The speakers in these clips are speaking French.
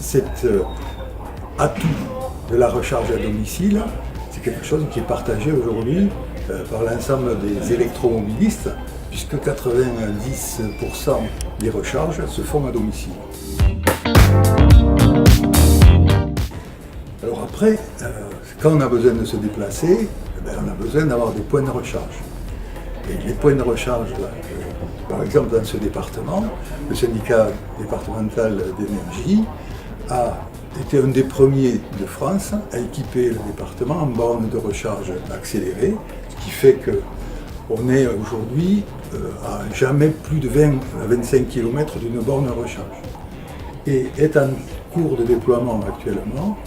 cet atout de la recharge à domicile, c'est quelque chose qui est partagé aujourd'hui par l'ensemble des électromobilistes, puisque 90% des recharges se font à domicile. Alors après, quand on a besoin de se déplacer, on a besoin d'avoir des points de recharge. Et les points de recharge, par exemple dans ce département, le syndicat départemental d'énergie a été un des premiers de France à équiper le département en bornes de recharge accélérées, ce qui fait qu'on est aujourd'hui à jamais plus de 20 à 25 km d'une borne de recharge. Et est en cours de déploiement actuellement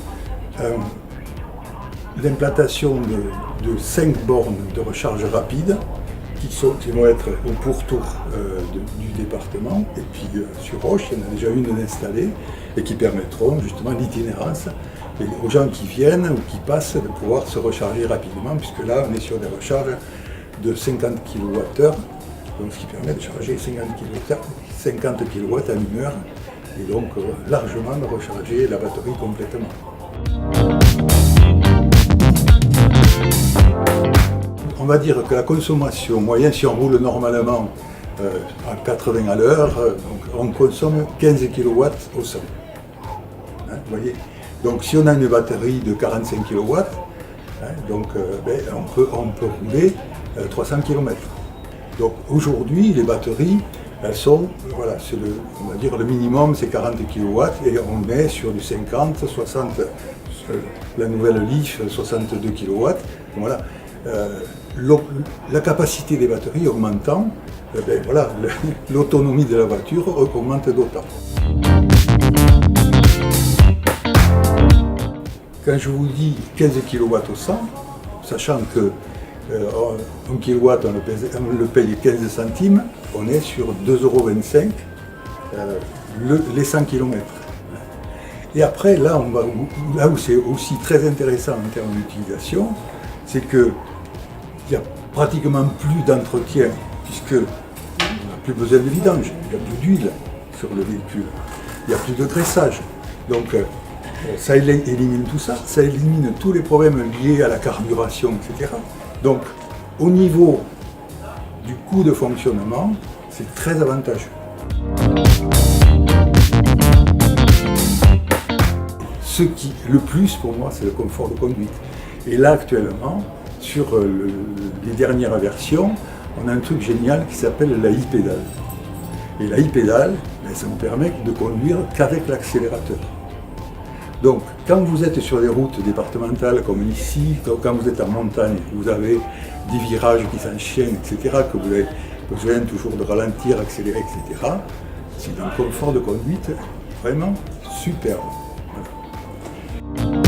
l'implantation de 5 bornes de recharge rapide qui vont être au pourtour du département, et puis sur Auch, il y en a déjà une installée, et qui permettront justement l'itinérance aux gens qui viennent ou qui passent de pouvoir se recharger rapidement, puisque là on est sur des recharges de 50 kWh, donc ce qui permet de charger 50 kW en une heure, et donc largement de recharger la batterie complètement. On va dire que la consommation moyenne, si on roule normalement à 80 à l'heure, on consomme 15 kW au 100. Hein, vous voyez. Donc si on a une batterie de 45 kW, on peut rouler 300 km. Donc aujourd'hui, les batteries, elles sont, voilà, on va dire le minimum c'est 40 kW, et on est sur du 50, 60, la nouvelle Leaf 62 kW. Voilà. La capacité des batteries augmentant, l'autonomie de la voiture augmente d'autant. Quand je vous dis 15 kW au 100, sachant que 1 kW on le paye 15 centimes, on est sur 2,25 € les 100 km. Et après, là où c'est aussi très intéressant en termes d'utilisation, c'est qu'il n'y a pratiquement plus d'entretien, puisqu'on n'a plus besoin de vidange, il n'y a plus d'huile sur le véhicule, il n'y a plus de graissage. Donc ça élimine tout ça, ça élimine tous les problèmes liés à la carburation, etc. Donc au niveau du coût de fonctionnement, c'est très avantageux. Ce qui, le plus pour moi, c'est le confort de conduite. Et là, actuellement, sur les dernières versions, on a un truc génial qui s'appelle la e-pédale. Et la e-pédale, ça vous permet de conduire qu'avec l'accélérateur. Donc, quand vous êtes sur des routes départementales comme ici, quand vous êtes en montagne, vous avez des virages qui s'enchaînent, etc., que vous avez besoin toujours de ralentir, accélérer, etc., c'est un confort de conduite vraiment superbe. Voilà.